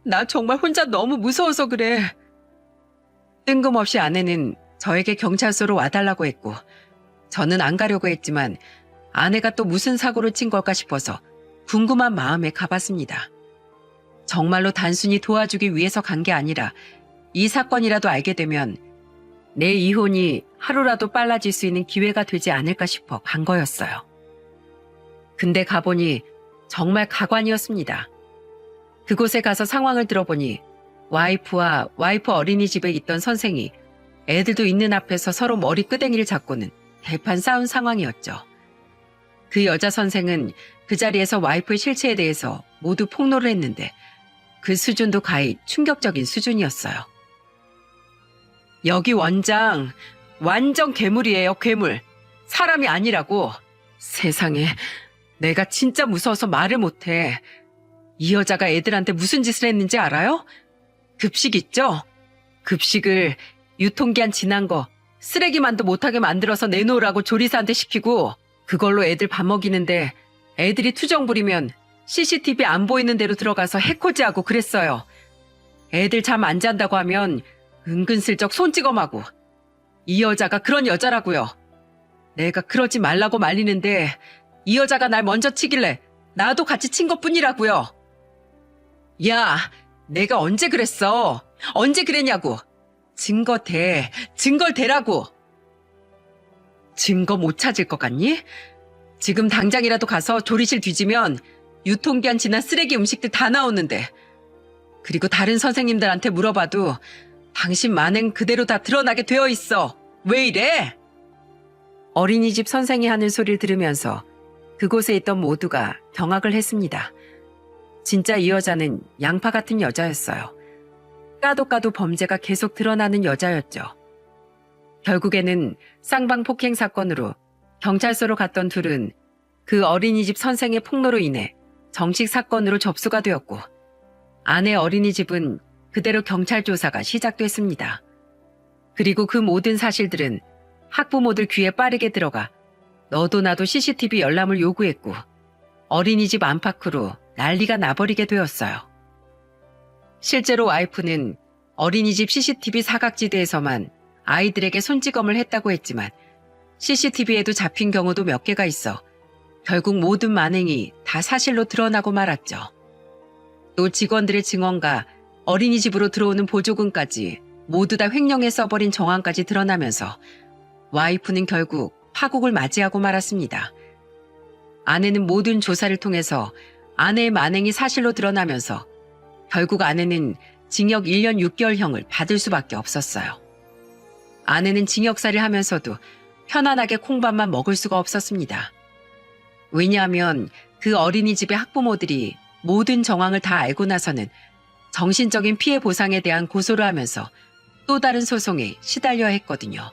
나 정말 혼자 너무 무서워서 그래. 뜬금없이 아내는 저에게 경찰서로 와달라고 했고, 저는 안 가려고 했지만 아내가 또 무슨 사고를 친 걸까 싶어서 궁금한 마음에 가봤습니다. 정말로 단순히 도와주기 위해서 간 게 아니라 이 사건이라도 알게 되면 내 이혼이 하루라도 빨라질 수 있는 기회가 되지 않을까 싶어 간 거였어요. 근데 가보니 정말 가관이었습니다. 그곳에 가서 상황을 들어보니 와이프와 와이프 어린이집에 있던 선생이 애들도 있는 앞에서 서로 머리 끄댕이를 잡고는 대판 싸운 상황이었죠. 그 여자 선생은 그 자리에서 와이프의 실체에 대해서 모두 폭로를 했는데 그 수준도 가히 충격적인 수준이었어요. 여기 원장 완전 괴물이에요, 괴물. 사람이 아니라고. 세상에, 내가 진짜 무서워서 말을 못해. 이 여자가 애들한테 무슨 짓을 했는지 알아요? 급식 있죠? 급식을 유통기한 지난 거 쓰레기만도 못하게 만들어서 내놓으라고 조리사한테 시키고 그걸로 애들 밥 먹이는데 애들이 투정 부리면 CCTV 안 보이는 데로 들어가서 해코지하고 그랬어요. 애들 잠 안 잔다고 하면 은근슬쩍 손찌검하고. 이 여자가 그런 여자라고요. 내가 그러지 말라고 말리는데 이 여자가 날 먼저 치길래 나도 같이 친 것뿐이라고요. 야, 내가 언제 그랬어? 언제 그랬냐고. 증거 대, 증거를 대라고. 증거 못 찾을 것 같니? 지금 당장이라도 가서 조리실 뒤지면 유통기한 지난 쓰레기 음식들 다 나오는데. 그리고 다른 선생님들한테 물어봐도 당신 만행 그대로 다 드러나게 되어 있어. 왜 이래? 어린이집 선생이 하는 소리를 들으면서 그곳에 있던 모두가 경악을 했습니다. 진짜 이 여자는 양파 같은 여자였어요. 까도 범죄가 계속 드러나는 여자였죠. 결국에는 쌍방 폭행 사건으로 경찰서로 갔던 둘은 그 어린이집 선생의 폭로로 인해 정식 사건으로 접수가 되었고 아내 어린이집은 그대로 경찰 조사가 시작됐습니다. 그리고 그 모든 사실들은 학부모들 귀에 빠르게 들어가 너도 나도 CCTV 열람을 요구했고 어린이집 안팎으로 난리가 나버리게 되었어요. 실제로 와이프는 어린이집 CCTV 사각지대에서만 아이들에게 손찌검을 했다고 했지만 CCTV에도 잡힌 경우도 몇 개가 있어 결국 모든 만행이 다 사실로 드러나고 말았죠. 또 직원들의 증언과 어린이집으로 들어오는 보조금까지 모두 다 횡령해 써버린 정황까지 드러나면서 와이프는 결국 파국을 맞이하고 말았습니다. 아내는 모든 조사를 통해서 아내의 만행이 사실로 드러나면서 결국 아내는 징역 1년 6개월형을 받을 수밖에 없었어요. 아내는 징역살이를 하면서도 편안하게 콩밥만 먹을 수가 없었습니다. 왜냐하면 그 어린이집의 학부모들이 모든 정황을 다 알고 나서는 정신적인 피해 보상에 대한 고소를 하면서 또 다른 소송에 시달려야 했거든요.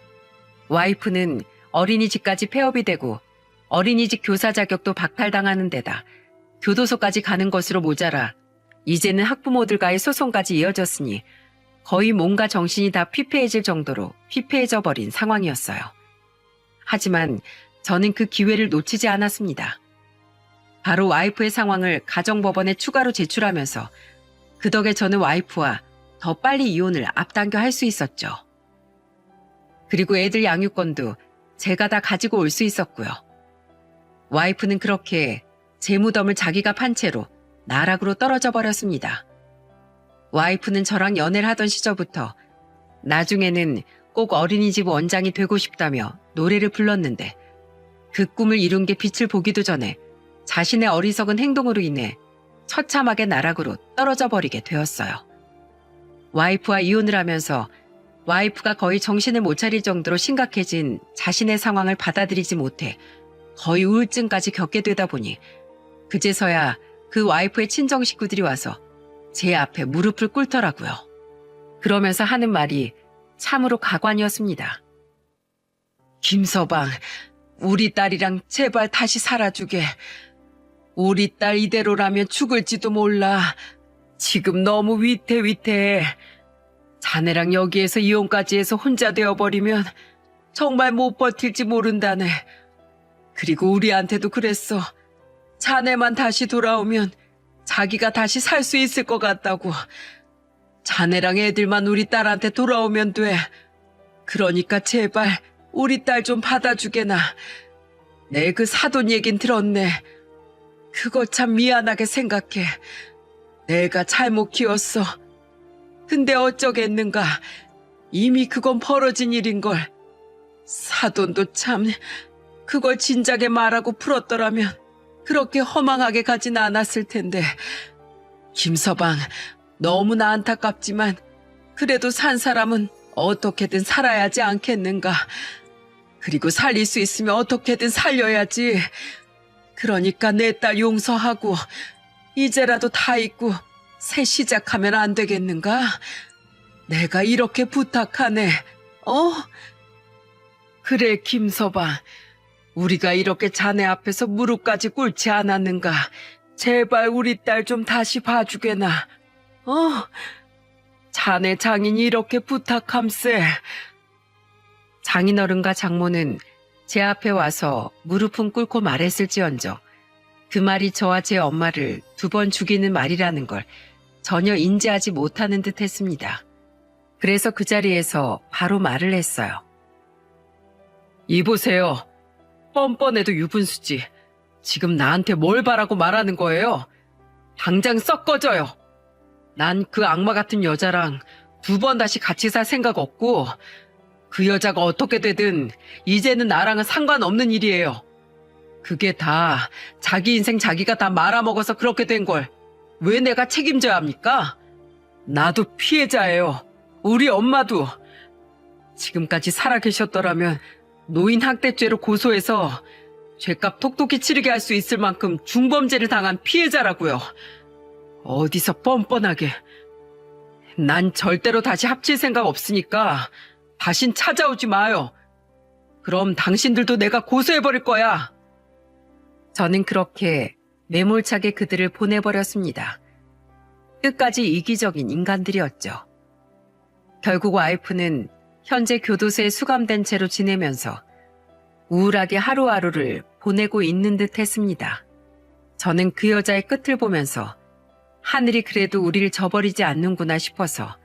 와이프는 어린이집까지 폐업이 되고 어린이집 교사 자격도 박탈당하는 데다 교도소까지 가는 것으로 모자라 이제는 학부모들과의 소송까지 이어졌으니 거의 몸과 정신이 다 피폐해질 정도로 피폐해져 버린 상황이었어요. 하지만 저는 그 기회를 놓치지 않았습니다. 바로 와이프의 상황을 가정법원에 추가로 제출하면서 그 덕에 저는 와이프와 더 빨리 이혼을 앞당겨 할 수 있었죠. 그리고 애들 양육권도 제가 다 가지고 올 수 있었고요. 와이프는 그렇게 제 무덤을 자기가 판 채로 나락으로 떨어져 버렸습니다. 와이프는 저랑 연애를 하던 시절부터 나중에는 꼭 어린이집 원장이 되고 싶다며 노래를 불렀는데 그 꿈을 이룬 게 빛을 보기도 전에 자신의 어리석은 행동으로 인해 처참하게 나락으로 떨어져 버리게 되었어요. 와이프와 이혼을 하면서 와이프가 거의 정신을 못 차릴 정도로 심각해진 자신의 상황을 받아들이지 못해 거의 우울증까지 겪게 되다 보니 그제서야 그 와이프의 친정 식구들이 와서 제 앞에 무릎을 꿇더라고요. 그러면서 하는 말이 참으로 가관이었습니다. 김서방, 우리 딸이랑 제발 다시 살아주게. 우리 딸 이대로라면 죽을지도 몰라. 지금 너무 위태위태해. 자네랑 여기에서 이혼까지 해서 혼자 되어버리면 정말 못 버틸지 모른다네. 그리고 우리한테도 그랬어. 자네만 다시 돌아오면 자기가 다시 살 수 있을 것 같다고. 자네랑 애들만 우리 딸한테 돌아오면 돼. 그러니까 제발 우리 딸 좀 받아주게나. 내 그 사돈 얘긴 들었네. 그거 참 미안하게 생각해. 내가 잘못 키웠어. 근데 어쩌겠는가. 이미 그건 벌어진 일인걸. 사돈도 참 그걸 진작에 말하고 풀었더라면 그렇게 허망하게 가진 않았을 텐데. 김서방, 너무나 안타깝지만 그래도 산 사람은 어떻게든 살아야지 않겠는가. 그리고 살릴 수 있으면 어떻게든 살려야지. 그러니까 내 딸 용서하고 이제라도 다 잊고 새 시작하면 안 되겠는가? 내가 이렇게 부탁하네. 그래, 김서방. 우리가 이렇게 자네 앞에서 무릎까지 꿇지 않았는가? 제발 우리 딸 좀 다시 봐주게나. 자네 장인이 이렇게 부탁함세. 장인어른과 장모는 제 앞에 와서 무릎은 꿇고 말했을지언정 그 말이 저와 제 엄마를 2번 죽이는 말이라는 걸 전혀 인지하지 못하는 듯 했습니다. 그래서 그 자리에서 바로 말을 했어요. 이보세요. 뻔뻔해도 유분수지. 지금 나한테 뭘 바라고 말하는 거예요? 당장 썩 꺼져요. 난 그 악마 같은 여자랑 2번 다시 같이 살 생각 없고 그 여자가 어떻게 되든 이제는 나랑은 상관없는 일이에요. 그게 다 자기 인생 자기가 다 말아먹어서 그렇게 된 걸 왜 내가 책임져야 합니까? 나도 피해자예요. 우리 엄마도. 지금까지 살아계셨더라면 노인학대죄로 고소해서 죄값 톡톡히 치르게 할 수 있을 만큼 중범죄를 당한 피해자라고요. 어디서 뻔뻔하게. 난 절대로 다시 합칠 생각 없으니까 다신 찾아오지 마요. 그럼 당신들도 내가 고소해버릴 거야. 저는 그렇게 매몰차게 그들을 보내버렸습니다. 끝까지 이기적인 인간들이었죠. 결국 와이프는 현재 교도소에 수감된 채로 지내면서 우울하게 하루하루를 보내고 있는 듯 했습니다. 저는 그 여자의 끝을 보면서 하늘이 그래도 우리를 저버리지 않는구나 싶어서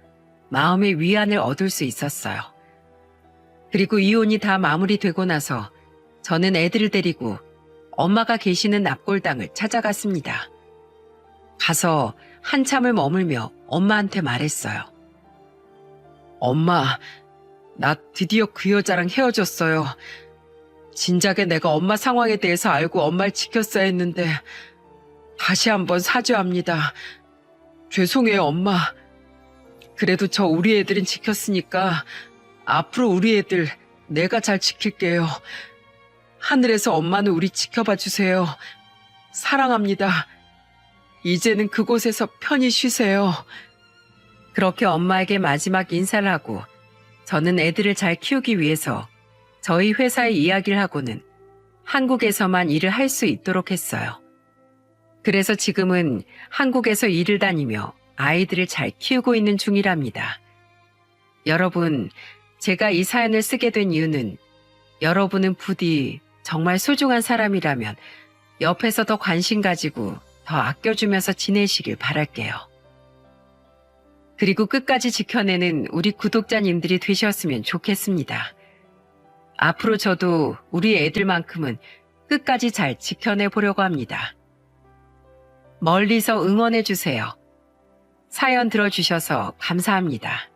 마음의 위안을 얻을 수 있었어요. 그리고 이혼이 다 마무리되고 나서 저는 애들을 데리고 엄마가 계시는 납골당을 찾아갔습니다. 가서 한참을 머물며 엄마한테 말했어요. 엄마, 나 드디어 그 여자랑 헤어졌어요. 진작에 내가 엄마 상황에 대해서 알고 엄마를 지켰어야 했는데 다시 한번 사죄합니다. 죄송해요, 엄마. 그래도 저 우리 애들은 지켰으니까 앞으로 우리 애들 내가 잘 지킬게요. 하늘에서 엄마는 우리 지켜봐 주세요. 사랑합니다. 이제는 그곳에서 편히 쉬세요. 그렇게 엄마에게 마지막 인사를 하고 저는 애들을 잘 키우기 위해서 저희 회사의 이야기를 하고는 한국에서만 일을 할 수 있도록 했어요. 그래서 지금은 한국에서 일을 다니며 아이들을 잘 키우고 있는 중이랍니다. 여러분, 제가 이 사연을 쓰게 된 이유는 여러분은 부디 정말 소중한 사람이라면 옆에서 더 관심 가지고 더 아껴주면서 지내시길 바랄게요. 그리고 끝까지 지켜내는 우리 구독자님들이 되셨으면 좋겠습니다. 앞으로 저도 우리 애들만큼은 끝까지 잘 지켜내 보려고 합니다. 멀리서 응원해 주세요. 사연 들어주셔서 감사합니다.